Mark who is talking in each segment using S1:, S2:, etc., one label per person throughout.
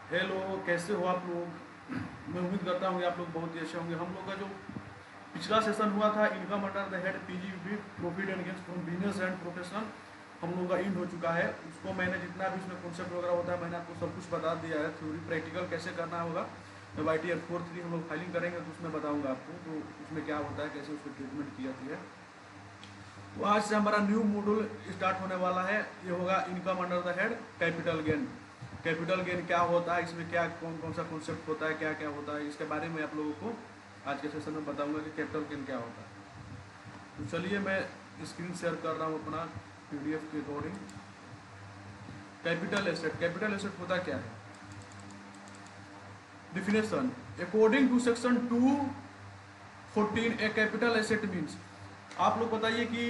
S1: Hello, कैसे हो आप लोग। मैं उम्मीद करता हूँ कि आप लोग बहुत ही अच्छे होंगे। हम लोग का जो पिछला सेशन हुआ था income under the head PGB profit and gains from business and profession, हम लोग का इंड हो चुका है। उसको मैंने जितना भी उसमें कॉन्सेप्ट वगैरह होता है मैंने आपको सब कुछ बता दिया है। थ्योरी प्रैक्टिकल कैसे करना होगा जब ITR 4-3 हम लोग फाइलिंग करेंगे तो उसमें बताऊंगा आपको तो उसमें क्या होता है, कैसे उसको ट्रीटमेंट की जाती है। तो आज से हमारा न्यू मॉड्यूल स्टार्ट होने वाला है। ये होगा income under the head capital gain. Capital gain क्या होता है, इसमें क्या कौन कौन सा कॉन्सेप्ट होता है, क्या क्या होता है, इसके बारे में आप लोगों को आज के सेशन में बताऊंगा कि कैपिटल गेन क्या होता है। तो चलिए मैं स्क्रीन शेयर कर रहा हूँ अपना PDF के अकॉर्डिंग। कैपिटल एसेट होता क्या है। Definition according to section 214 a capital asset means, आप लोग बताइए कि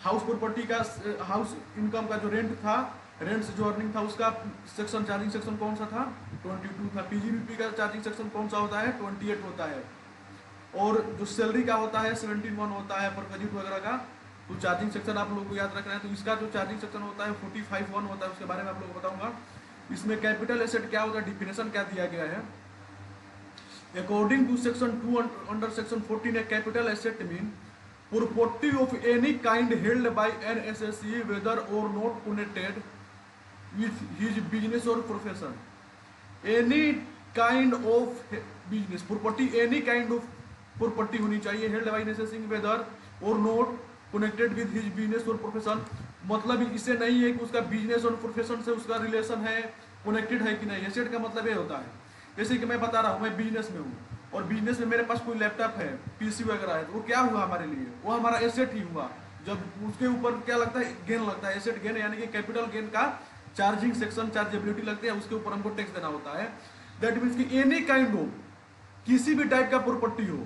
S1: हाउस प्रॉपर्टी का हाउस इनकम का जो रेंट था, रेंट से जो अर्निंग था उसका सेक्शन चार्जिंग सेक्शन कौन सा था, 22 था। PGBP का चार्जिंग सेक्शन कौन सा होता है, 28 होता है। और जो सैलरी का होता है 17(1) होता है पर गजीट वगैरह का। तो चार्जिंग सेक्शन आप लोगों को याद रखना है। तो इसका जो चार्जिंग सेक्शन होता है 45(1) होता है, उसके बारे में आप लोगों को बताऊंगा। इसमें कैपिटल एसेट क्या होता है, डिफिनेशन क्या दिया गया है। According to section 2 under section 14 a capital asset mean property of any kind held by an associate whether or not connected with his business or profession. Any kind of business property, any kind of property होनी चाहिए held by an associate whether or not connected with his business or profession। मतलब इसे नहीं है कि उसका business or profession से उसका रिलेशन है, कनेक्टेड है कि नहीं। एसेट का मतलब ये होता है, जैसे कि मैं बता रहा हूँ मैं बिजनेस में हूँ और बिजनेस में मेरे पास कोई लैपटॉप है, PC वगैरह है, तो वो क्या हुआ हमारे लिए, वो हमारा एसेट ही हुआ। जब उसके ऊपर क्या लगता है, गेन लगता है, एसेट गेन यानी कि कैपिटल गेन का चार्जिंग सेक्शन चार्जेबिलिटी लगती है, उसके ऊपर हमको टैक्स देना होता है। दैट मीन्स कि एनी काइंड ऑफ, किसी भी टाइप का प्रॉपर्टी हो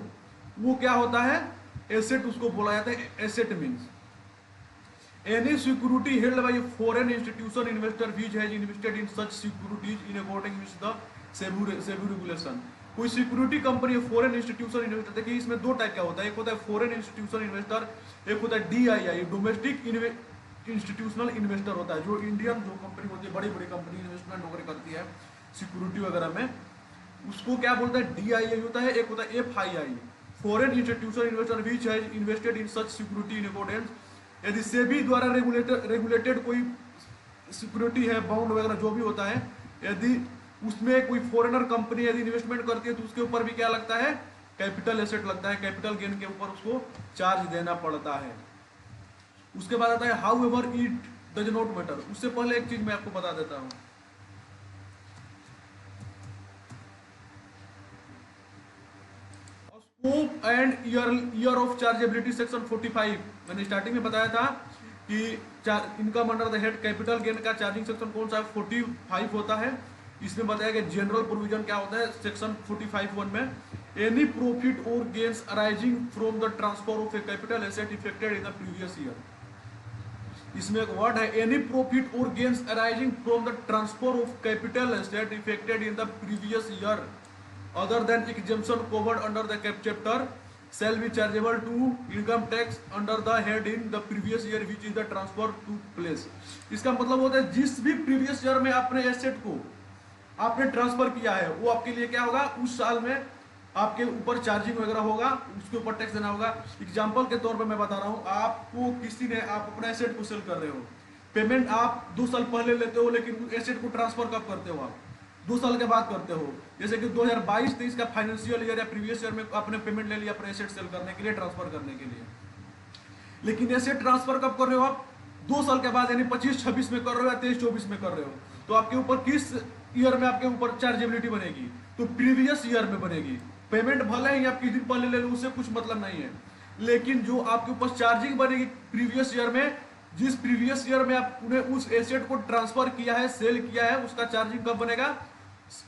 S1: वो क्या होता है, एसेट उसको बोला जाता है। Asset means any security held by a foreign institution investor which has invested in such securities in accordance with the SEBI regulation। कोई security company foreign institution investor, देखिए इसमें दो टाइप का होता है, एक होता है फॉरेन इंस्टीट्यूशन इन्वेस्टर, एक होता है DII डोमेस्टिक इंस्टीट्यूशनल इन्वेस्टर होता है। जो इंडियन जो कंपनी होती है, बड़ी बड़ी कंपनी इन्वेस्टमेंट वगैरह करती है सिक्योरिटी वगैरह में, उसको क्या बोलता है, DII होता है। एक होता है FII foreign institution investor which has invested in such security in accordance. यदि सेबी द्वारा रेगुलेटेड कोई सिक्योरिटी है, बॉन्ड वगैरह जो भी होता है, यदि उसमें कोई फॉरेनर कंपनी यदि इन्वेस्टमेंट करती है तो उसके ऊपर भी क्या लगता है, कैपिटल एसेट लगता है। कैपिटल गेन के ऊपर उसको चार्ज देना पड़ता है। उसके बाद आता है how ever it does not matter. उससे पहले एक चीज मैं आपको बता देता हूँ, scope and year of chargeability section 45। मैंने स्टार्टिंग में बताया था कि income under the head capital gain का चार्जिंग सेक्शन कौन सा है, 45 होता है। इसमें बताया गया जनरल प्रोविजन क्या होता है सेक्शन 45(1) में, any profit or gains arising from the transfer of a capital asset affected in the previous year. इसमें एक वर्ड है, any profit or gains arising from the transfer of capital asset affected in the previous year other than exemption covered under the cap chapter shall be chargeable to income tax under the head in the previous year which is the transfer to place। इसका मतलब होता है जिस भी previous year में आपने asset को आपने ट्रांसफर किया है वो आपके लिए क्या होगा, उस साल में आपके ऊपर चार्जिंग वगैरह होगा, उसके ऊपर टैक्स देना होगा। एग्जांपल के तौर पे मैं बता रहा हूँ, आपको किसी ने, आप अपना एसेट को सेल कर रहे हो, पेमेंट आप 2 साल पहले लेते हो लेकिन एसेट को ट्रांसफर कब करते हो, आप 2 साल के बाद करते हो। जैसे कि 2022-23 का फाइनेंशियल ईयर या प्रीवियस ईयर में आपने पेमेंट ले लिया अपने एसेट सेल करने के लिए, ट्रांसफर करने के लिए, लेकिन एसेट ट्रांसफर कब कर रहे हो आप, 2 साल के बाद, यानी 25-26 में कर रहे हो या 23-24 में कर रहे हो। तो आपके ऊपर किस ईयर में आपके ऊपर चार्जेबिलिटी बनेगी, तो प्रीवियस ईयर में बनेगी। पेमेंट भले ही आप किस दिन पहले ले लो उससे कुछ मतलब नहीं है, लेकिन जो आपके ऊपर चार्जिंग बनेगी प्रीवियस ईयर में, जिस प्रीवियस ईयर में आपने उस एसेट को ट्रांसफर किया है, सेल किया है, उसका चार्जिंग कब बनेगा,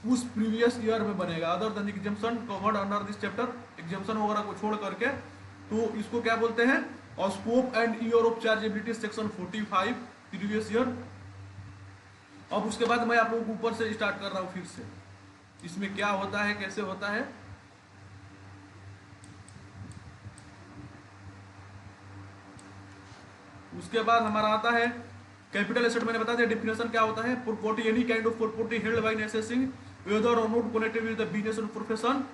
S1: उस प्रीवियस ईयर में बनेगा। Other than exemption covered under this chapter, exemption वगैरह को छोड़ करके, तो इसको क्या बोलते हैं, और scope and year of chargeability section 45 previous year. अब उसके बाद मैं आप लोगों को ऊपर से स्टार्ट कर रहा हूं फिर से, इसमें क्या होता है, कैसे होता है। उसके बाद हमारा आता है कैपिटल एसेट मैंने बता दिया डेफिनेशन क्या होता है, property any kind of property held by assessing whether or not connected with the business or profession.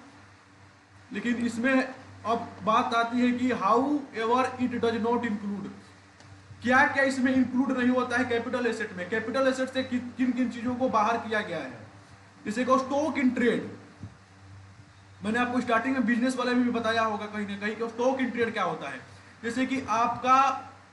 S1: लेकिन इसमें अब बात आती है कि however it does not include, क्या क्या इसमें इंक्लूड नहीं होता है कैपिटल एसेट में। कैपिटल एसेट से किन किन चीजों को बाहर किया गया है, जैसे कि स्टॉक इन ट्रेड, मैंने आपको स्टार्टिंग में बिजनेस वाले में भी बताया होगा कहीं ना कहीं कि स्टॉक इन ट्रेड क्या होता है। जैसे कि आपका,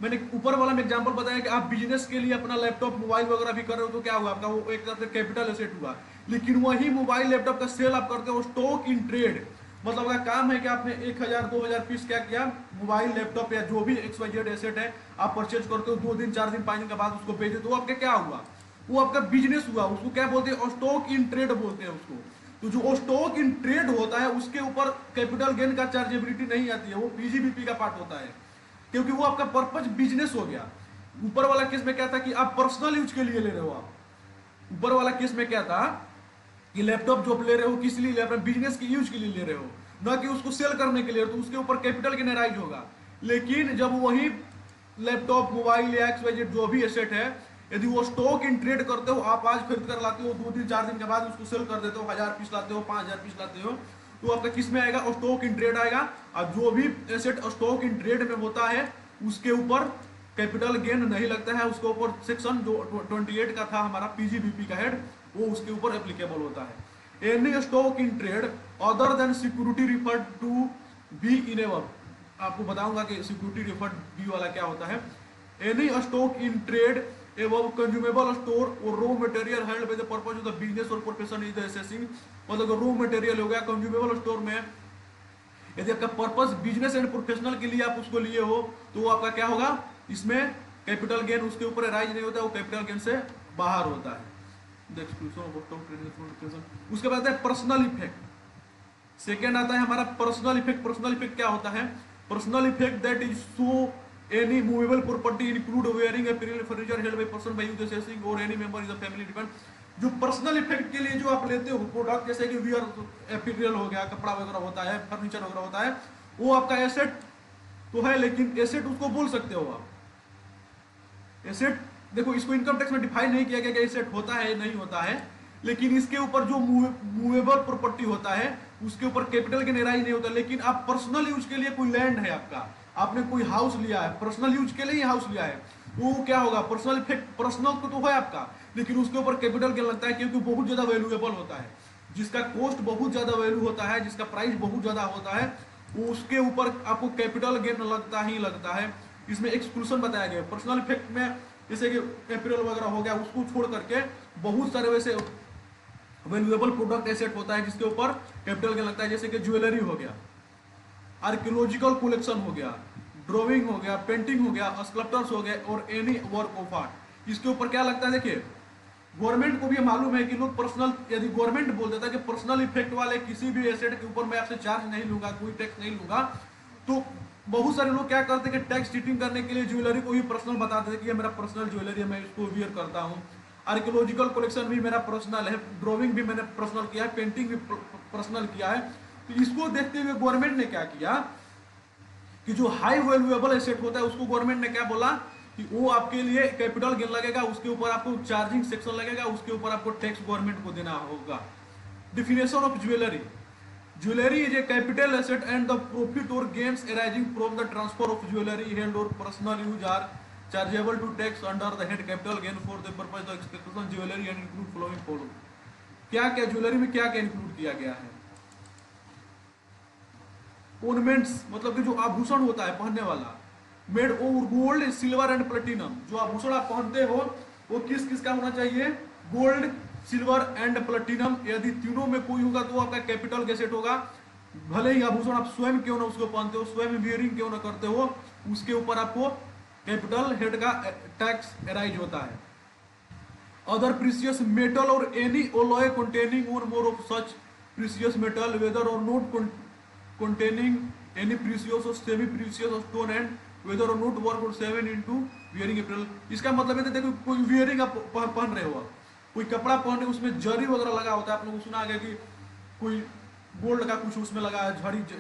S1: मैंने ऊपर वाला में एग्जांपल बताया कि आप बिजनेस के लिए अपना लैपटॉप मोबाइल वगैरह भी कर रहे हो तो क्या हुआ आपका, वो एक तरह से कैपिटल एसेट हुआ। लेकिन वही मोबाइल लैपटॉप का सेल आप करते हो स्टॉक इन ट्रेड, मतलब का काम है कि आपने 1000-2000 पीस क्या किया, मोबाइल लैपटॉप या जो भी XYZ एसेट है आप परचेज करते हो, 2 दिन 4 दिन 5 दिन के बाद उसको बेच देते हो, आपका क्या हुआ, वो आपका बिजनेस हुआ। उसको क्या बोलते हैं, स्टॉक इन ट्रेड बोलते हैं उसको। तो जो स्टॉक इन ट्रेड होता है उसके ऊपर कैपिटल गेन का चार्जेबिलिटी नहीं आती है, वो पीजीबीपी का पार्ट होता है, क्योंकि वो आपका पर्पज बिजनेस हो गया। ऊपर वाला केस में क्या था कि आप पर्सनल यूज के लिए ले रहे हो, आप ऊपर वाला केस में क्या था कि लैपटॉप जो आप ले रहे हो किस लिए ले रहे हो, बिजनेस के यूज के लिए ले रहे हो, ना कि उसको सेल करने के लिए, तो उसके ऊपर कैपिटल गेन राइज होगा। लेकिन जब वही लैपटॉप मोबाइल या XYZ जो भी एसेट है, यदि वो स्टॉक इन ट्रेड करते हो, आप आज खरीद कर लाते हो, 2 दिन 4 दिन के बाद उसको सेल कर देते हो, 1000 पीस लाते हो, 5000 पीस लाते हो, तो आपका किस में आएगा, स्टॉक इन ट्रेड आएगा। और जो भी एसेट स्टॉक इन ट्रेड में होता है उसके ऊपर कैपिटल गेन नहीं लगता है, उसके ऊपर सेक्शन जो 28 का था हमारा पीजीबीपी का हेड, वो उसके ऊपर एप्लीकेबल होता है। Any stock in trade other than security referred to be in ever, आपको बताऊंगा कि सिक्योरिटी रिफर्ड बी वाला क्या होता है। एनी स्टॉक इन ट्रेड एवं कंज्यूमेबल स्टोर और raw material held by the purpose of the business or profession is the assessing, मतलब रॉ मटेरियल हो गया कंज्यूमेबल स्टोर में, यदि आपका पर्पस बिजनेस एंड प्रोफेशनल के लिए आप उसको लिए हो तो वो आपका क्या होगा, इसमें कैपिटल गेन उसके ऊपर राइज नहीं होता है, वो कैपिटल गेन से बाहर होता है। उसके बाद है पर्सनल इफेक्ट। सेकेंड आता है हमारा पर्सनल इफेक्ट। पर्सनल इफेक्ट क्या होता है, personal effect that is so any movable property include wearing apparel furniture held by person by use assessing or any member is the family depend. जो personal effect के लिए जो आप लेते हो प्रोडक्ट, जैसे कि वियर अपीरियल हो गया, कपड़ा वगैरह होता है, फर्नीचर वगैरह होता है, वो आपका एसेट तो है, लेकिन एसेट उसको बोल सकते हो आप एसेट। देखो इसको इनकम टैक्स में डिफाइन नहीं किया गया कि एसेट होता है नहीं होता है, लेकिन इसके ऊपर जो मूवेबल प्रॉपर्टी होता है उसके ऊपर कैपिटल गेन राइज नहीं होता। लेकिन आप पर्सनल यूज के लिए कोई लैंड है आपका, आपने कोई हाउस लिया है, पर्सनल यूज के लिए हाउस लिया है, वो क्या होगा, पर्सनल इफेक्ट पर्सनल तो है आपका, लेकिन उसके ऊपर कैपिटल गेन लगता है क्योंकि बहुत ज्यादा वैल्यूएबल होता है, जिसका कॉस्ट बहुत ज्यादा वैल्यू होता है, जिसका प्राइस बहुत ज्यादा होता है, उसके ऊपर आपको कैपिटल गेन लगता ही लगता है। इसमें एक्सक्लूशन बताया गया पर्सनल इफेक्ट में, जैसे कि कैपिटल वगैरह हो गया, उसको छोड़ करके बहुत सारे वैसे वैल्यूएबल प्रोडक्ट एसेट होता है जिसके ऊपर कैपिटल गेन लगता है, जैसे कि ज्वेलरी हो गया, आर्कियोलॉजिकल कलेक्शन हो गया, ड्राइंग हो गया, पेंटिंग हो गया, स्कल्पचर्स हो गए और एनी वर्क ऑफ आर्ट, इसके ऊपर क्या लगता है। देखिए गवर्नमेंट को भी मालूम है कि लोग पर्सनल, यदि गवर्नमेंट बोल देता है कि पर्सनल इफेक्ट वाले किसी भी एसेट के ऊपर मैं आपसे चार्ज नहीं लूंगा, कोई टैक्स नहीं लूंगा, तो बहुत सारे लोग क्या करते हैं कि टैक्स चीटिंग करने के लिए ज्वेलरी को ही पर्सनल बता देते हैं कि ये मेरा पर्सनल ज्वेलरी है, मैं इसको वियर करता हूँ। आर्कियोलॉजिकल कलेक्शन भी मेरा पर्सनल है, ड्राइंग भी मैंने पर्सनल किया है, पेंटिंग भी पर्सनल किया है। तो इसको देखते हुए गवर्नमेंट ने क्या किया कि जो हाई वैल्यूएबल एसेट होता है उसको गवर्नमेंट ने क्या बोला कि वो आपके लिए कैपिटल गेन लगेगा, उसके ऊपर आपको चार्जिंग सेक्शन लगेगा, उसके ऊपर आपको टैक्स गवर्नमेंट को देना होगा। Definition of jewellery, jewellery is a capital asset and the profit or gains arising from the transfer of jewellery held or personal use are chargeable to tax under the head capital gain for the purpose of expectation jewellery and include following follow. क्या क्या jewellery में क्या क्या include किया गया है, ornaments मतलब कि जो आभूषण होता है पहनने वाला, made over gold silver and platinum, जो आभूषण आप पहनते हो वो किस किस का होना चाहिए, गोल्ड सिल्वर एंड प्लेटिनम, यदि तीनों में कोई होगा तो आपका कैपिटल गेसेट होगा। भले ही आभूषण आप स्वयं क्यों ना उसको पहनते हो, स्वयं वियरिंग क्यों ना करते हो, उसके ऊपर आपको कैपिटल हेड का टैक्स राइज होता है। Other precious metal or any alloy containing one more of such precious metal whether or not containing any precious or semi precious stone and whether or not work or 7 into wearing apparel। इसका मतलब है देखो कोई wearing आप पहन रहे हो, कोई कपड़ा पहन रहे हो उसमें जरी वगैरह लगा होता है, आप लोगों को सुना गया कि कोई गोल्ड का कुछ उसमें लगा है,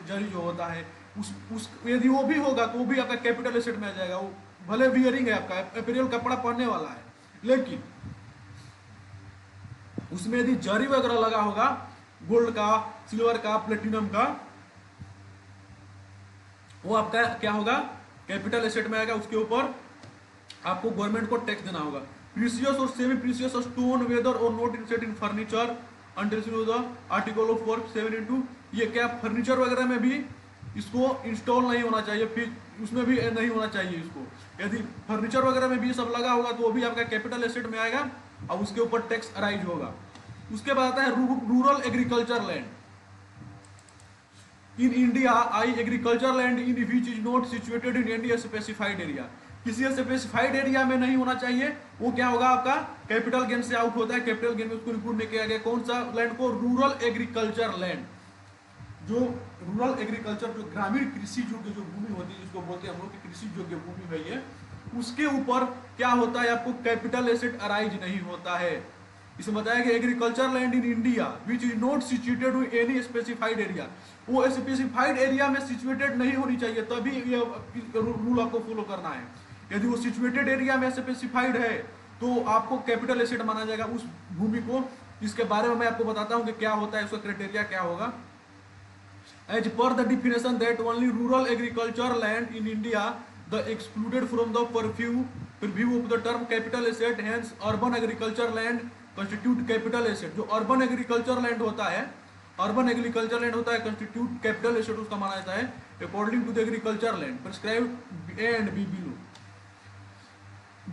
S1: जरी जो होता है उस यदि वो भी होगा तो वो भी आपका कैपिटल एसेट में आ जाएगा, वो भले वियरिंग है, आपका एपेरियल कपड़ा पहनने वाला है, लेकिन उसमें यदि जरी वगैरह लगा होगा, गोल्ड का, सिल्वर का, प्लेटिनम का, वो आपका क्या होगा, कैपिटल एसेट में आएगा। उसके ऊपर आपको गवर्नमेंट को टैक्स देना होगा। प्रीसियस और semi precious stone weather or not insert in furniture until article of work 7(2), ये क्या फर्नीचर वगैरह में भी इसको इंस्टॉल नहीं होना चाहिए, फिर उसमें भी नहीं होना चाहिए इसको। यदि फर्नीचर वगैरह में भी सब लगा होगा तो वो भी आपका कैपिटल एसेट में आएगा और उसके ऊपर टैक्स अराइज होगा। उसके बाद आता है rural agriculture land. In India I agriculture land in which is not situated in any specified area, किसी स्पेसिफाइड एरिया में नहीं होना चाहिए, वो क्या होगा आपका कैपिटल गेन से आउट होता है। कैपिटल गेन में उसको इंक्लूड नहीं किया गया। कौन सा लैंड को, रूरल एग्रीकल्चर लैंड। जो रूरल एग्रीकल्चर, जो ग्रामीण कृषि योग्य जो भूमि होती है, जिसको बोलते हैं हम लोग की कृषि योग्य भूमि है ये, उसके ऊपर क्या होता है, आपको कैपिटल एसेट अराइज नहीं होता है। इसमें बताया कि agriculture land in India which is not situated in any specified area, वो स्पेसिफाइड एरिया में सिचुएटेड नहीं होनी चाहिए, तभी ये रूल आपको फॉलो करना है। यदि वो सिचुएटेड एरिया में स्पेसिफाइड है तो आपको कैपिटल एसेट माना जाएगा उस भूमि को। इसके बारे में मैं आपको बताता हूं कि क्या होता है, उसका क्राइटेरिया क्या होगा। As per the definition that only rural agriculture land in India the excluded from the purview of the term capital asset, hence urban agriculture land constitute capital asset. जो अर्बन एग्रीकल्चर लैंड होता है, urban agriculture land होता है, constitute capital asset उसका माना जाता है according to the agriculture land prescribed a and b below.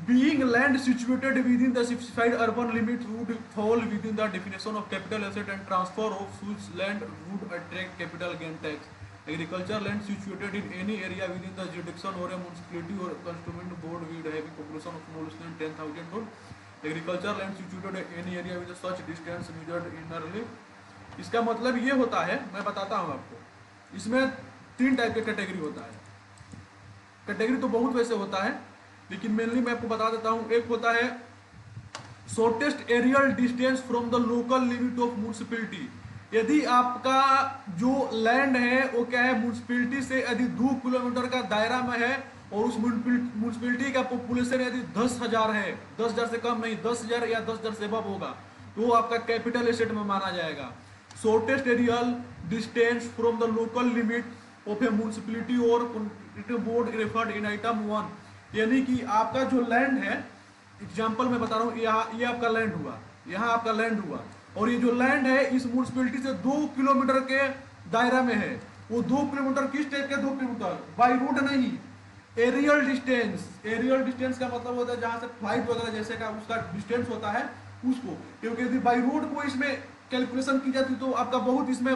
S1: Being land situated within the specified urban limits would fall within the definition of capital asset, and transfer of such land would attract capital gain tax. Agriculture land situated in any area within the jurisdiction or a municipality or cantonment board with having population of no less than 10,000 total. Agriculture land situated in any area with such distance measured innerly. इसका मतलब ये होता है, मैं बताता हूँ आपको। इसमें 3 टाइप के कैटेगरी होता है। कैटेगरी तो बहुत वैसे होता है, लेकिन मेनली मैं आपको बता देता हूं। एक होता है shortest aerial distance from the local limit of municipality. यदि आपका जो लैंड है वो क्या है, म्युनिसिपैलिटी से यदि 2 किलोमीटर का दायरा में है और उस म्युनिसिपैलिटी का पॉपुलेशन यदि 10,000 है, 10,000 से कम नहीं, 10,000 या 10,000 से अबव होगा, तो आपका कैपिटल एसेट में माना जाएगा। Shortest aerial distance from the local limit of a municipality और बोर्ड रेफर्ड इन आइटम 1, यानी कि आपका जो लैंड है, एग्जांपल मैं बता रहा हूँ, यहाँ ये आपका लैंड हुआ, यहाँ आपका लैंड हुआ, और ये जो लैंड है इस म्युनिसिपैलिटी से 2 किलोमीटर के दायरा में है। वो 2 किलोमीटर किस टाइप के 2 किलोमीटर, बाई रोड नहीं, एरियल डिस्टेंस। एरियल डिस्टेंस का मतलब होता है जहां से फ्लाइट वगैरह जैसे का उसका डिस्टेंस होता है उसको, क्योंकि यदि बाई रोड को इसमें कैलकुलेशन की जाती तो आपका बहुत इसमें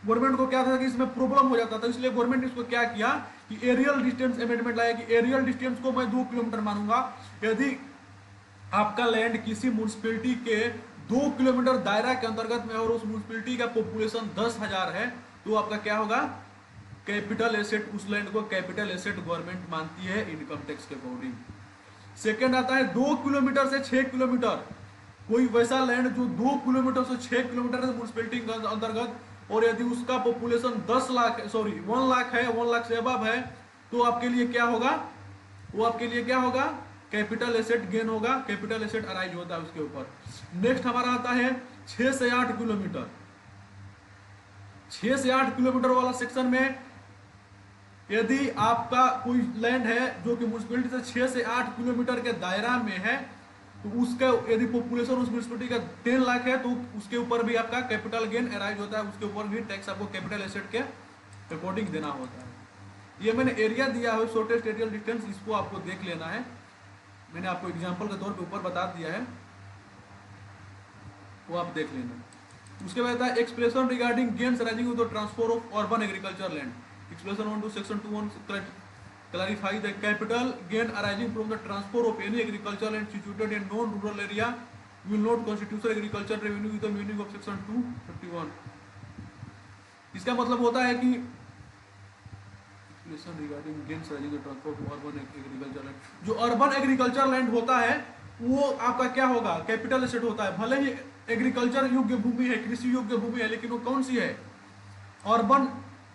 S1: गवर्नमेंट को क्या था कि इसमें प्रॉब्लम हो जाता था। इसलिए गवर्नमेंट ने इसको क्या किया कि एरियल डिस्टेंस अमेंडमेंट लाया कि एरियल डिस्टेंस को मैं 2 किलोमीटर मानूंगा। यदि आपका लैंड किसी म्युनिसिपैलिटी के 2 किलोमीटर दायरा के अंतर्गत में और उस म्युनिसिपैलिटी का पॉपुलेशन 10,000 है, तो आपका क्या होगा, कैपिटल एसेट, उस लैंड को कैपिटल एसेट गवर्नमेंट मानती है इनकम टैक्स के अकॉर्डिंग। सेकेंड आता है 2 किलोमीटर से 6 किलोमीटर। कोई वैसा लैंड जो 2 किलोमीटर से 6 किलोमीटर है म्युनिसिपैलिटी के अंतर्गत, और यदि उसका पॉपुलेशन 1 लाख है, 1 लाख से अबव है, तो आपके लिए क्या होगा, वो आपके लिए क्या होगा, कैपिटल एसेट गेन होगा, कैपिटल एसेट अराइज होता है उसके ऊपर। नेक्स्ट हमारा आता है 6 से 8 किलोमीटर। 6 से 8 किलोमीटर वाला सेक्शन में यदि आपका कोई लैंड है जो कि म्युनिसिपैलिटी से 6 से 8 किलोमीटर के दायरा में है, तो उसका यदि पॉपुलेशन उस म्युनिसिपैलिटी का 10 लाख है, तो उसके ऊपर भी आपका कैपिटल गेन अराइज होता है, उसके ऊपर भी टैक्स आपको कैपिटल एसेट के अकॉर्डिंग देना होता है। ये मैंने एरिया दिया है, शॉर्टेस्ट एरियल डिस्टेंस, इसको आपको देख लेना है। मैंने आपको एग्जांपल के तौर पे ऊपर बता दिया है, वो आप देख लेना। उसके बाद है expression regarding gains arising with the transfer of urban agriculture land. Expression 1 to section 2(1) clarify the capital gain arising from the transfer of any agricultural land situated in non-rural area will not constitute agricultural revenue with the meaning of section 251। इसका मतलब होता है कि regarding gains arising transfer of urban agriculture land, जो urban agriculture land होता है वो आपका क्या होगा, कैपिटल एसेट होता है। भले ही एग्रीकल्चर योग्य भूमि है, कृषि योग्य भूमि है, लेकिन वो कौन सी है, अर्बन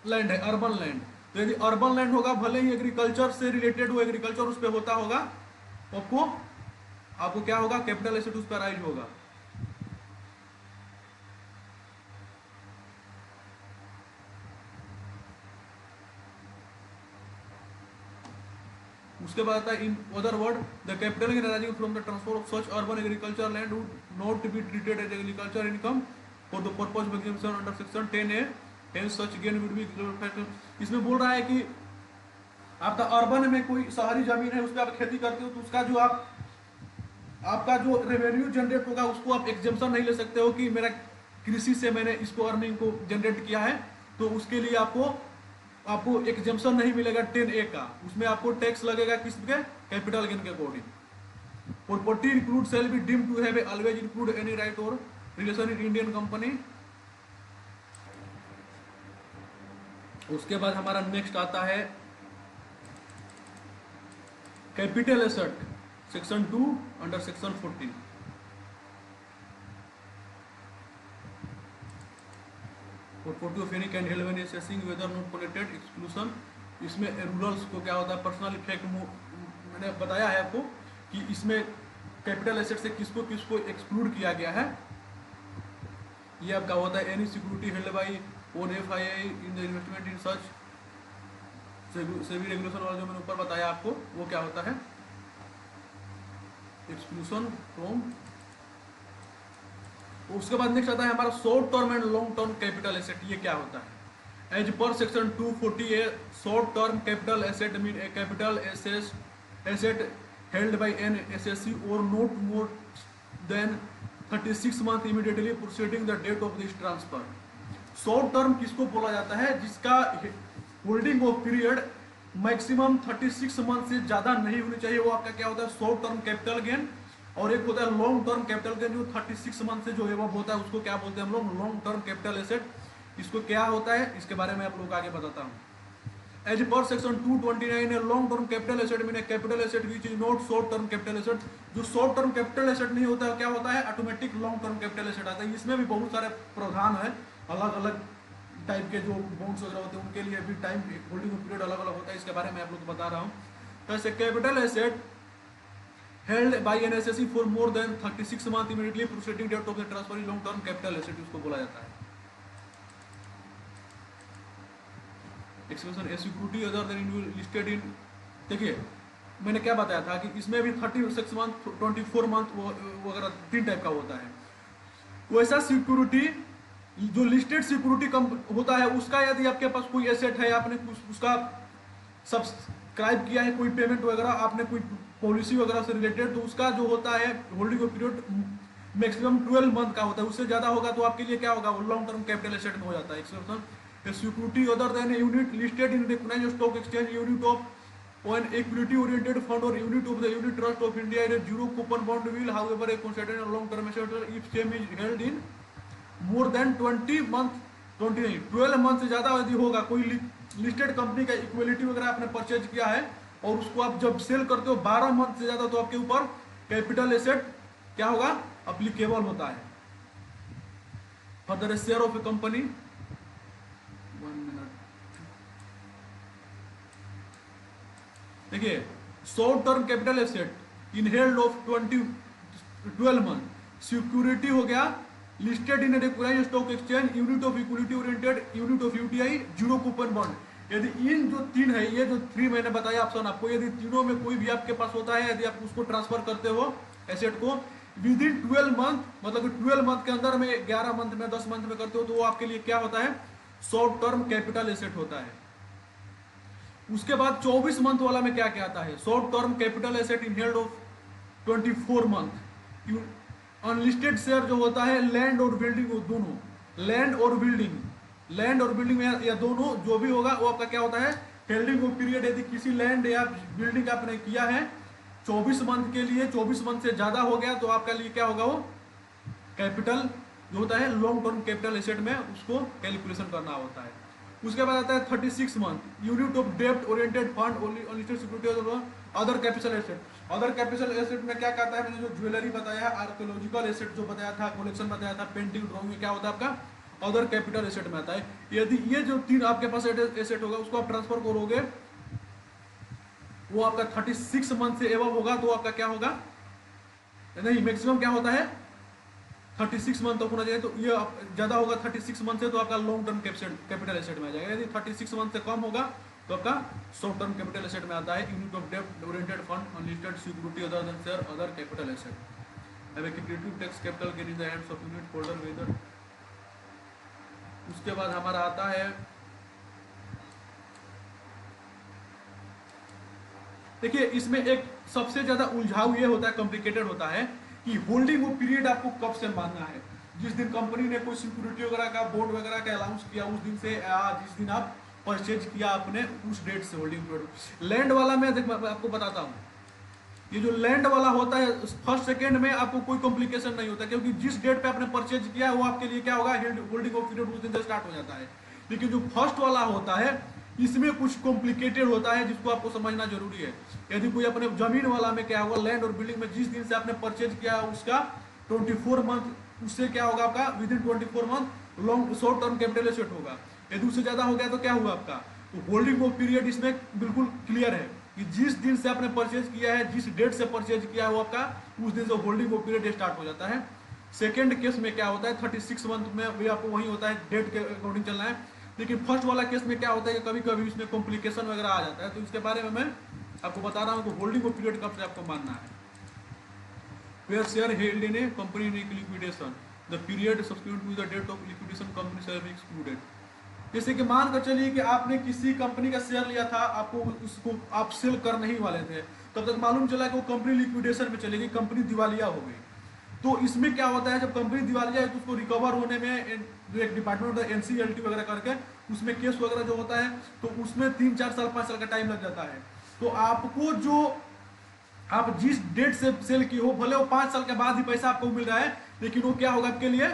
S1: लैंड है, अर्बन लैंड। तो यदि अर्बन लैंड होगा, भले ही एग्रीकल्चर से रिलेटेड हो, एग्रीकल्चर उस पर होता होगा, तो आपको क्या होगा, कैपिटल एसेट उस पर राइज होगा। उसके बाद आता है in other word the capital gain arising from the transfer of such urban agriculture land would not be treated as agriculture income for the purpose of examination under section 10A, hence such gain would be. इसमें बोल रहा है कि आपका urban में कोई शहरी जमीन है, उस पर आप खेती करते हो, तो उसका जो आपका जो रेवेन्यू जनरेट होगा उसको आप एग्जाम्पशन नहीं ले सकते हो कि मेरा कृषि से मैंने इसको अर्निंग को जनरेट किया है, तो उसके लिए आपको एग्जाम्पशन नहीं मिलेगा 10A का। उसमें आपको टैक्स लगेगा किस पे, कैपिटल गेन के according. Property include sale be deem to have always include any right और रिलेशन इन इंडियन कंपनी। उसके बाद हमारा नेक्स्ट आता है capital asset section 2 under section 14। Property of any can held when assessing whether not connected exclusion. इसमें rurals को क्या होता है, पर्सनल इफेक्ट मैंने बताया है आपको कि इसमें कैपिटल एसेट से किसको किसको एक्सक्लूड किया गया है। ये आपका होता है any security held by own FII in the investment in such SEBI regulation वाला जो मैंने ऊपर बताया आपको, वो क्या होता है, एक्सक्लूशन फ्रॉम। उसके बाद नेक्स्ट आता है हमारा short term and long term capital asset. ये क्या होता है, एज पर section 240A short term capital asset mean a capital asset held by an assessee और not more than 36 month immediately proceeding the date of this transfer. Short term किसको बोला जाता है, जिसका holding of period maximum 36 month से ज्यादा नहीं होनी चाहिए, वो आपका क्या होता है, शॉर्ट टर्म कैपिटल गेन। और एक होता है लॉन्ग टर्म कैपिटल गेन जो 36 मंथ से जो एबव होता है, उसको क्या बोलते हैं हम लोग, लॉन्ग टर्म कैपिटल एसेट। इसको क्या होता है, इसके बारे में आप लोग आगे बताता हूँ। एज पर सेक्शन 229 है long term capital asset mean capital asset which is not short term capital asset. जो शॉर्ट टर्म कैपिटल एसेट नहीं होता है, क्या होता है, automatic long term capital asset आता है। इसमें भी बहुत सारे प्रावधान है, अलग अलग टाइप के जो बॉन्ड्स वगैरह होते हैं उनके लिए भी टाइम होल्डिंग पीरियड अलग अलग होता है, इसके बारे में आप लोग को बता रहा हूँ। तो ऐसे capital asset held by an assessee for more than 36 month immediately proceeding date of the transfer is long term capital asset, उसको बोला जाता है। Expression a security other than listed in, देखिए मैंने क्या बताया था कि इसमें भी 36 मंथ 24 मंथ वगैरह 3 टाइप का होता है। वैसा सिक्योरिटी जो लिस्टेड सिक्योरिटी होता है, उसका यदि आपके पास कोई एसेट है, आपने उसका सब्सक्राइब किया है, कोई पेमेंट वगैरह आपने कोई पॉलिसी वगैरह से रिलेटेड, तो उसका जो होता है होल्डिंग पीरियड मैक्सिमम 12 मंथ का होता है। उससे ज्यादा होगा तो आपके लिए क्या होगा, वो लॉन्ग टर्म कैपिटल एसेट में हो जाता है। Exception a security other than a unit listed in recognized stock exchange unit of an equity oriented fund or unit of the unit trust of India in a zero coupon bond will however a considered long term asset if same is held in more than 20 month 12 month से ज्यादा यदि होगा, कोई listed company का equity वगैरह आपने purchase किया है और उसको आप जब सेल करते हो 12 मंथ से ज्यादा, तो आपके ऊपर कैपिटल एसेट क्या होगा, अप्लीकेबल होता है। Further share of a company, देखिए short term capital asset in held of 12 month, security हो गया listed in recognised stock exchange, unit of equity oriented, unit of UTI, zero coupon bond. यदि इन जो 3 है, ये जो 3 मैंने बताया ऑप्शन आपको, यदि तीनों में कोई भी आपके पास होता है, यदि आप उसको ट्रांसफर करते हो एसेट को विद इन 12 मंथ, मतलब 12 मंथ के अंदर में 11 मंथ में 10 मंथ में करते हो, तो वो आपके लिए क्या होता है, शॉर्ट टर्म कैपिटल एसेट होता है। उसके बाद 24 मंथ वाला में क्या क्या आता है, short term capital asset in held of 24 month. Unlisted share जो होता है, लैंड और बिल्डिंग, दोनों लैंड और बिल्डिंग में या दोनों जो भी होगा वो आपका क्या होता है, होल्डिंग ऑफ पीरियड। यदि किसी लैंड या बिल्डिंग आपने किया है 24 मंथ के लिए, 24 मंथ से ज्यादा हो गया, तो आपका लिए क्या होगा, वो कैपिटल जो होता है लॉन्ग टर्म कैपिटल एसेट में उसको कैलकुलेशन करना होता है। उसके बाद आता है 36 मंथ, यूनिट ऑफ डेप्ट oriented fund, unlisted security, other capital asset. Other capital asset में क्या कहता है, मैंने जो ज्वेलरी बताया है, आर्कियोलॉजिकल एसेट जो बताया था, कलेक्शन बताया था, पेंटिंग ड्राइंग में क्या होता है आपका अदर कैपिटल एसेट में आता है। यदि ये जो तीन आपके पास एसेट होगा उसको आप ट्रांसफर करोगे, वो आपका 36 मंथ से एबव होगा तो आपका क्या होगा, नहीं मैक्सिमम क्या होता है 36 मंथ तक होना चाहिए, तो ये ज्यादा होगा 36 मंथ से तो आपका लॉन्ग टर्म कैपिटल एसेट में आ जाएगा। यदि 36 मंथ से कम होगा तो आपका शॉर्ट टर्म कैपिटल एसेट में आता है। यूनिट ऑफ डेब्ट oriented fund unlisted security other than share other capital asset have a cumulative tax capital gain in the hands of unit holder whether. उसके बाद हमारा आता है, देखिए इसमें एक सबसे ज्यादा उलझाव ये होता है, कॉम्प्लिकेटेड होता है कि होल्डिंग वो पीरियड आपको कब से मानना है। जिस दिन कंपनी ने कोई सिक्योरिटी वगैरह का बॉन्ड वगैरह का अलाउंस किया उस दिन से, जिस दिन आप परचेज किया आपने उस डेट से होल्डिंग पीरियड। लैंड वाला मैं आपको बताता हूँ, ये जो लैंड वाला होता है फर्स्ट सेकेंड में आपको कोई कॉम्प्लिकेशन नहीं होता, क्योंकि जिस डेट पे आपने परचेज किया वो आपके लिए क्या होगा, होल्डिंग ऑफ पीरियड उस दिन से स्टार्ट हो जाता है। लेकिन जो फर्स्ट वाला होता है इसमें कुछ कॉम्प्लिकेटेड होता है जिसको आपको समझना जरूरी है। यदि कोई अपने जमीन वाला में क्या होगा, लैंड और बिल्डिंग में जिस दिन से आपने परचेज किया उसका 24 मंथ, उससे क्या होगा आपका with in 24 month long short term capital asset होगा। यदि उससे ज्यादा हो गया तो क्या हुआ आपका, तो होल्डिंग ऑफ पीरियड इसमें बिल्कुल क्लियर है कि जिस दिन से आपने परचेज किया है, जिस डेट से परचेज किया है वो आपका उस दिन से होल्डिंग ऑफ पीरियड स्टार्ट हो जाता है। सेकेंड केस में क्या होता है 36 मंथ में भी आपको वही होता है, डेट के अकॉर्डिंग चलना है। लेकिन फर्स्ट वाला केस में क्या होता है कि कभी कभी इसमें कॉम्प्लिकेशन वगैरह आ जाता है, तो इसके बारे में मैं आपको बता रहा हूं कि होल्डिंग ऑफ पीरियड कब से आपको मानना है। Where share held in a company in liquidation the period subsequent to the date of liquidation company shall be excluded. जैसे कि मान कर चलिए कि आपने किसी कंपनी का शेयर लिया था, आपको उसको आप सेल करने ही वाले थे, तब तक मालूम चला कि वो कंपनी लिक्विडेशन में चली गई, कंपनी दिवालिया हो गई। तो इसमें क्या होता है, जब कंपनी दिवालिया है तो उसको रिकवर होने में जो एक डिपार्टमेंट होता है एनसीएलटी वगैरह करके उसमें केस वगैरह जो होता है तो उसमें 3, 4 साल 5 साल का टाइम लग जाता है। तो आपको जो आप जिस डेट से सेल की हो, भले वो 5 साल के बाद ही पैसा आपको मिल रहा है, लेकिन वो क्या होगा आपके लिए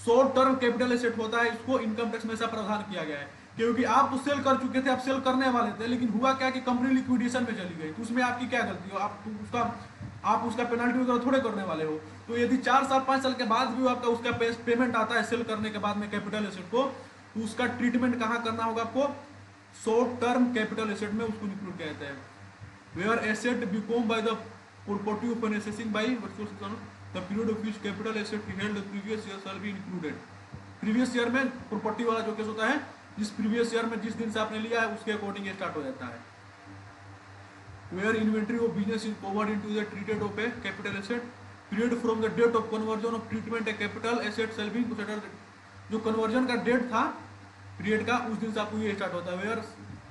S1: शॉर्ट टर्म कैपिटल एसेट होता है। इसको इनकम टैक्स में ऐसा प्रावधान किया गया है, क्योंकि आप तो सेल कर चुके थे, आप सेल करने वाले थे, लेकिन हुआ क्या कि कंपनी लिक्विडेशन में चली गई, तो उसमें आपकी क्या गलती हो, आप उसका पेनल्टी वगैरह थोड़े करने वाले हो। तो यदि 4 साल 5 साल के बाद भी आपका उसका पेमेंट आता है सेल करने के बाद में कैपिटल एसेट को, तो उसका ट्रीटमेंट कहाँ करना होगा आपको, शॉर्ट टर्म कैपिटल एसेट में उसको इंक्लूड किया जाता है। Where asset become by the property of an assessing by the period of which capital asset held previous year shall be included. Previous year में प्रॉपर्टी वाला जो केस होता है, जिस प्रीवियस ईयर में जिस दिन से आपने लिया है उसके अकॉर्डिंग स्टार्ट हो जाता है। Where inventory of business is covered into the treated of a capital asset period from the date of conversion of treatment a capital asset shall be considered. जो कन्वर्जन का डेट था period का, उस दिन से आपको ये स्टार्ट होता है। वेयर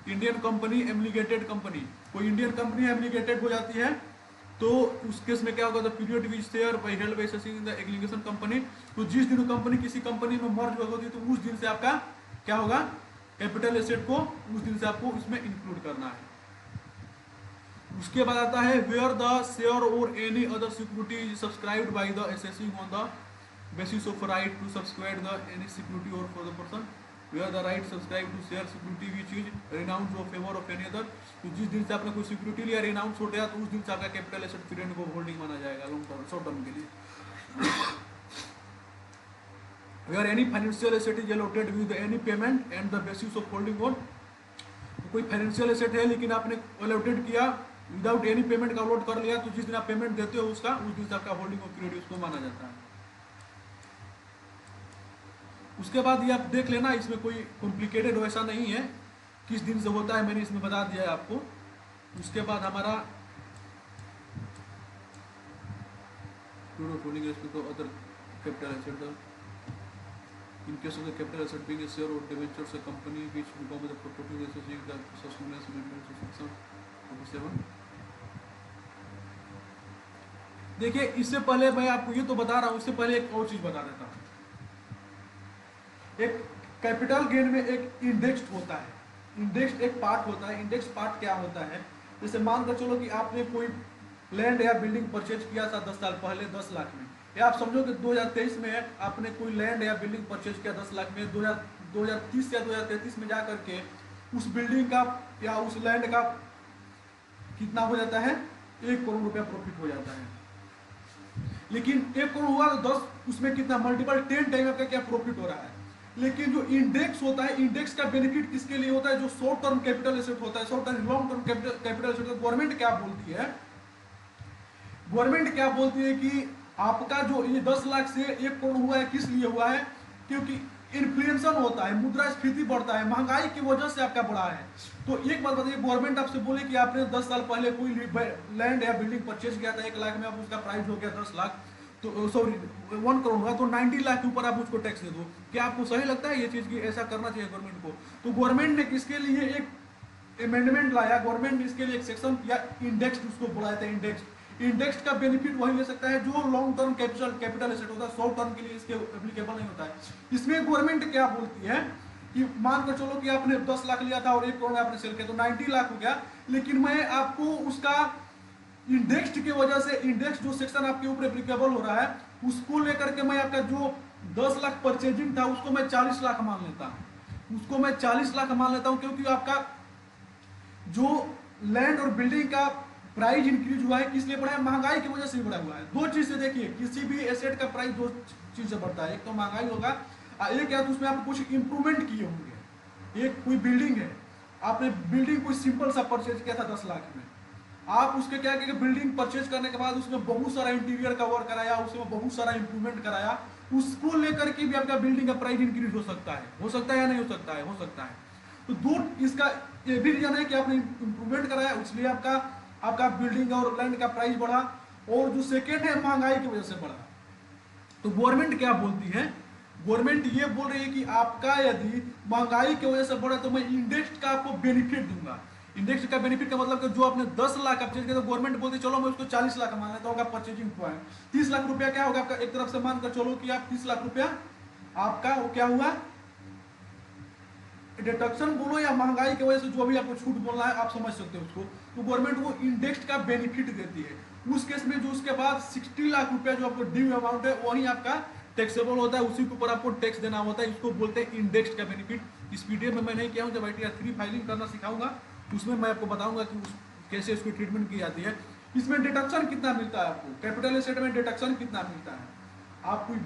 S1: इंडियन कंपनी एमलीगेटेड कंपनी, कोई इंडियन कंपनी एमलीगेटेड हो जाती है तो उस केस में क्या होगा, the period which share by held by assessing the aggregation company, तो जिस दिन कंपनी किसी कंपनी में मर्ज होगी तो उस दिन से आपका क्या होगा, कैपिटल एसेट को उस दिन से आपको उसमें इंक्लूड करना है। उसके बाद आता है वेयर द शेयर और any other security is subscribed by the assessing on the basis of right to subscribe the any security और for the person where the right subscribe to share security which is renounce of favour of any other. तो जिस दिन से आपने कोई security लिया renounce हो गया तो उस दिन से आपका कैपिटल एसेट पीरियड को होल्डिंग माना जाएगा लॉन्ग टर्म शॉर्ट टर्म के लिए। Where any financial asset is allotted with any payment and the basis of holding on, कोई फाइनेंशियल एसेट है लेकिन आपने अलॉटेड किया विदाउट एनी पेमेंट का अलॉट कर लिया, तो जिस दिन आप पेमेंट देते हो उसका उस दिन से आपका होल्डिंग ऑफ पीरियड उसको माना जाता है। उसके बाद ये आप देख लेना, इसमें कोई कॉम्प्लिकेटेड वैसा नहीं है, किस दिन से होता है मैंने इसमें बता दिया है आपको। उसके बाद हमारा holding respect of other capital asset in case of the capital asset being a share or debentures a company which become the property of associated the sustenance maintenance of section 47। देखिए इससे पहले मैं आपको ये तो बता रहा हूं, इससे पहले एक और चीज बता देता हूं। एक कैपिटल गेन में एक इंडेक्स्ड होता है, इंडेक्स्ड एक पार्ट होता है। इंडेक्स पार्ट क्या होता है, जैसे मान कर चलो कि आपने कोई लैंड या बिल्डिंग परचेज किया था 10 साल पहले 10 लाख में, या आप समझो कि 2023 में आपने कोई लैंड या बिल्डिंग परचेज किया 10 लाख में, 2030 या 2033 में जाकर के उस बिल्डिंग का या उस लैंड का कितना हो जाता है, 1 करोड़ रुपया प्रॉफिट हो जाता है। लेकिन 1 करोड़ हुआ तो 10 उसमें कितना मल्टीपल 10 टाइम आपका क्या प्रॉफिट हो रहा है। लेकिन जो इंडेक्स होता है, इंडेक्स का बेनिफिट किसके लिए होता है? जो शॉर्ट टर्म कैपिटल एसेट होता है, short term long term capital asset. Government क्या बोलती है? गवर्नमेंट क्या बोलती है कि आपका जो ये 10 लाख से 1 करोड़ हुआ है, किस लिए हुआ है? क्योंकि इन्फ्लेशन होता है, मुद्रास्फीति बढ़ता है, महंगाई की वजह से आपका बढ़ा है। तो एक बात बताइए, गवर्नमेंट आपसे बोले कि आपने 10 साल पहले कोई लैंड या बिल्डिंग परचेज किया था 1 लाख में, अब उसका प्राइस हो गया 10 लाख, तो सॉरी 1 करोड़ हुआ, तो 90 लाख के ऊपर आप उसको टैक्स दे दो। क्या आपको सही लगता है ये चीज कि ऐसा करना चाहिए गवर्नमेंट को? तो गवर्नमेंट ने किसके लिए एक अमेंडमेंट लाया, गवर्नमेंट ने इसके लिए एक सेक्शन किया, इंडेक्स उसको बुलाया था, इंडेक्स। इंडेक्स का बेनिफिट वही ले सकता है जो लॉन्ग टर्म कैपिटल एसेट होता है, शॉर्ट टर्म के लिए इसके एप्लीकेबल नहीं होता है। इसमें गवर्नमेंट क्या बोलती है कि मान कर चलो कि आपने 10 लाख लिया था और 1 करोड़ में आपने सेल किया, तो 90 लाख हो गया, लेकिन मैं आपको उसका इंडेक्स की वजह से, इंडेक्स जो सेक्शन आपके ऊपर एप्लीकेबल हो रहा है, उसको लेकर के मैं आपका जो 10 लाख परचेजिंग था उसको मैं 40 लाख मान लेता हूं, उसको मैं 40 लाख मान लेता हूं, क्योंकि आपका जो लैंड और बिल्डिंग का प्राइस इंक्रीज हुआ है, किस लिए बढ़ा है? महंगाई की वजह से बढ़ा हुआ है। दो चीज से देखिए, किसी भी एसेट का प्राइस दो चीज से बढ़ता है, एक तो महंगाई होगा, एक या तो उसमें आप कुछ इंप्रूवमेंट किए होंगे। एक कोई बिल्डिंग है, आपने बिल्डिंग कोई सिंपल सा परचेज किया था 10 लाख में, आप उसके क्या किया, बिल्डिंग परचेज करने के बाद उसमें बहुत सारा इंटीरियर का वर्क कराया, उसमें बहुत सारा इंप्रूवमेंट कराया, उसको लेकर के भी आपका बिल्डिंग का प्राइस इंक्रीज हो सकता है या नहीं हो सकता है? हो सकता है। तो दो इसका ये भी रीजन है कि आपने इंप्रूवमेंट कराया, इसलिए आपका बिल्डिंग और लैंड का प्राइस बढ़ा, और जो सेकेंड है महंगाई की वजह से बढ़ा। तो गवर्नमेंट क्या बोलती है? गवर्नमेंट ये बोल रही है कि आपका यदि महंगाई की वजह से बढ़ा तो मैं इंडेक्स का आपको बेनिफिट दूंगा। इंडेक्स का बेनिफिट का मतलब कि जो आपने 10 लाख परचेज किया, तो गवर्नमेंट बोलती है चलो मैं उसको 40 लाख मान लेता हूँ, परचेजिंग पॉइंट 30 लाख रुपया क्या होगा आपका? एक तरफ से मानकर चलो कि आप 30 लाख रुपया आपका वो क्या हुआ, डिडक्शन बोलो या महंगाई की वजह से जो भी आपको छूट बोलना है, आप समझ सकते हो उसको। तो गवर्नमेंट वो इंडेक्स का बेनिफिट देती है। उस केस में जो उसके बाद 60 लाख रुपया जो आपको ड्यू अमाउंट है वही आपका टैक्सेबल होता है, उसी के ऊपर आपको टैक्स देना होता है। इसको बोलते हैं इंडेक्स का बेनिफिट। इस पीडीएफ में मैं नहीं किया हूँ, जब ITR 3 फाइलिंग करना सिखाऊंगा उसमें मैं आपको बताऊंगा कि कैसे उसकी ट्रीटमेंट की जाती है। इसमें डिडक्शन कितना मिलता है आपको, कैपिटल एसेट में डिडक्शन कितना मिलता है? आप कोई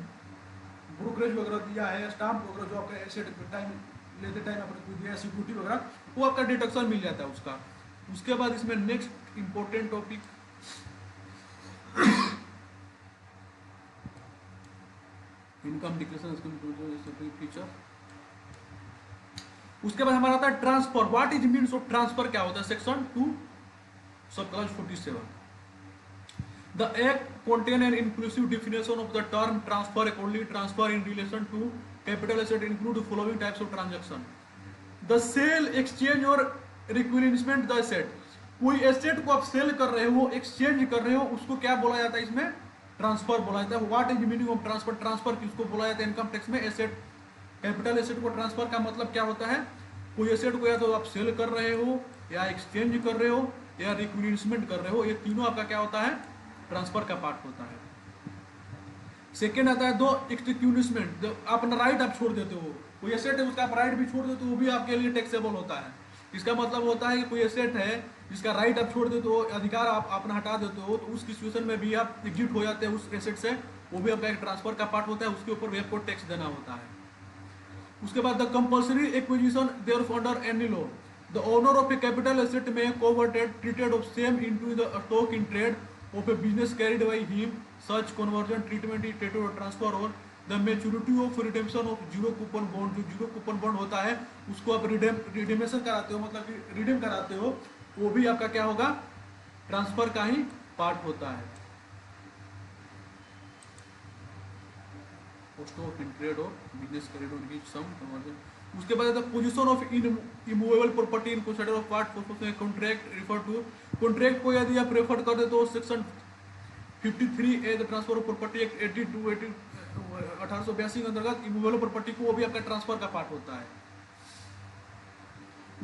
S1: ब्रोकरेज वगैरह दिया है, स्टाम्प वगैरह जो आपका एसेट टाइम लेते टाइम आपने कोई दिया, सिक्योरिटी वगैरह, वो आपका डिडक्शन मिल जाता है उसका। उसके बाद इसमें next important topic income declaration feature. उसके बाद हमारा आता है transfer. What is means of transfer? क्या होता है? सेक्शन 2 सब class 47। The Act contain an inclusive definition of the term transfer. Accordingly, transfer in relation to capital asset include the following types of transaction: the sale, exchange और relinquishment the asset। कोई asset को आप cell कर रहे हो, exchange कर रहे हो, उसको क्या बोला जाता है? इसमें ट्रांसफर बोला जाता है। What is meaning of transfer? Transfer किसको बोला जाता है? इनकम टैक्स में एसेट, कैपिटल एसेट को ट्रांसफर का मतलब क्या होता है? कोई एसेट को या तो आप सेल कर रहे हो, या एक्सचेंज कर रहे हो, या रिक्विजिशमेंट कर रहे हो, ये तीनों आपका क्या होता है? ट्रांसफर का पार्ट होता है। सेकेंड आता है दो एक्सटिक्यूशमेंट, आप राइट आप छोड़ देते हो, कोई एसेट है उसका आप राइट भी छोड़ देते हो, वो भी आपके लिए टैक्सेबल होता है। इसका मतलब होता है कि कोई एसेट है जिसका राइट आप छोड़ देते हो, अधिकार आप अपना हटा देते हो, तो उस सिचुएशन में भी आप एग्जिट हो जाते हैं उस एसेट से, वो भी आपका एक ट्रांसफर का पार्ट होता है, उसके ऊपर भी आपको टैक्स देना होता है। उसके बाद the compulsory acquisition thereof under any law, the owner of a capital asset में converted treated of same into the stock in trade of a business carried by him, such conversion treatment is treated or transfer or the maturity of redemption of zero coupon bond. जो zero coupon bond होता है उसको आप रिडेमेशन कराते हो, मतलब कि redeem कराते हो, वो भी आपका क्या होगा? ट्रांसफर का ही पार्ट होता है। स्टॉक इन ट्रेड और business carried on his some conversion. उसके बाद position of immovable property in consider of part four contract refer to. Contract को यदि आप रेफर कर दे तो section 53 A the transfer of property act 1882 के अंतर्गत इमूवेबल प्रॉपर्टी को, वो भी आपका ट्रांसफर का पार्ट होता है।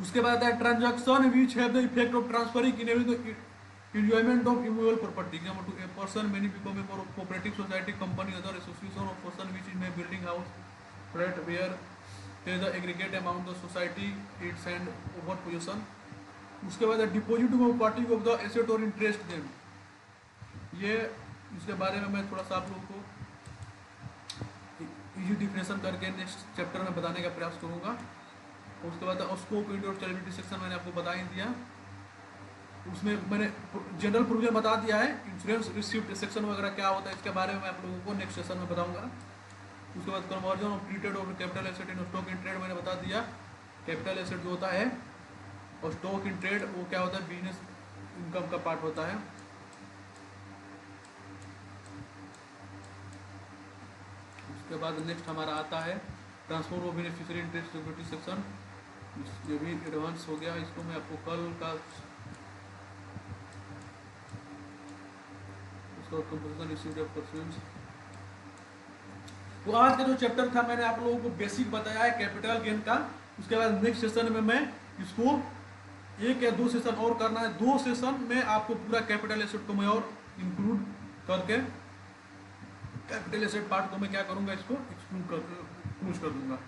S1: उसके बाद है transaction which have the effect of transferring in enjoyment of immovable property, example to a person many become a cooperative society, company, other association of person which is a building house flat where there the aggregate amount of society its and over possession। उसके बाद deposit of party of the asset और interest then, ये इसके बारे में मैं थोड़ा सा आप लोग को इजी डिफिनेशन करके नेक्स्ट चैप्टर में बताने का प्रयास करूँगा। उसके बाद स्कोप, विंडो और चैलेबिलिटी सेक्शन मैंने आपको बता ही दिया। उसमें मैंने जनरल प्रोविजन बता दिया है। इंश्योरेंस रिसिप्ट सेक्शन वगैरह क्या होता है इसके बारे में मैं आप लोगों को नेक्स्ट सेशन में बताऊंगा। उसके बाद कन्वर्जन ऑफ ट्रीटेड और capital asset in stock in trade मैंने बता दिया। कैपिटल एसेट जो होता है और स्टॉक इन ट्रेड वो क्या होता है, बिजनेस इनकम का पार्ट होता है। उसके बाद नेक्स्ट हमारा आता है transfer of beneficiary interest security section. ये भी एडवांस हो गया, इसको मैं आपको कल का कंपोजिशन रिसीव्ड ऑफ परसेंट्स। तो आज का जो चैप्टर था मैंने आप लोगों को बेसिक बताया है कैपिटल गेन का। उसके बाद नेक्स्ट सेशन में मैं इसको 1 या 2 सेशन और करना है। 2 सेशन में आपको पूरा कैपिटल एसेट को मैं और इंक्लूड करके कैपिटल एसेट पार्ट को मैं क्या करूंगा, इसको एक्सक्लूड कर दूंगा।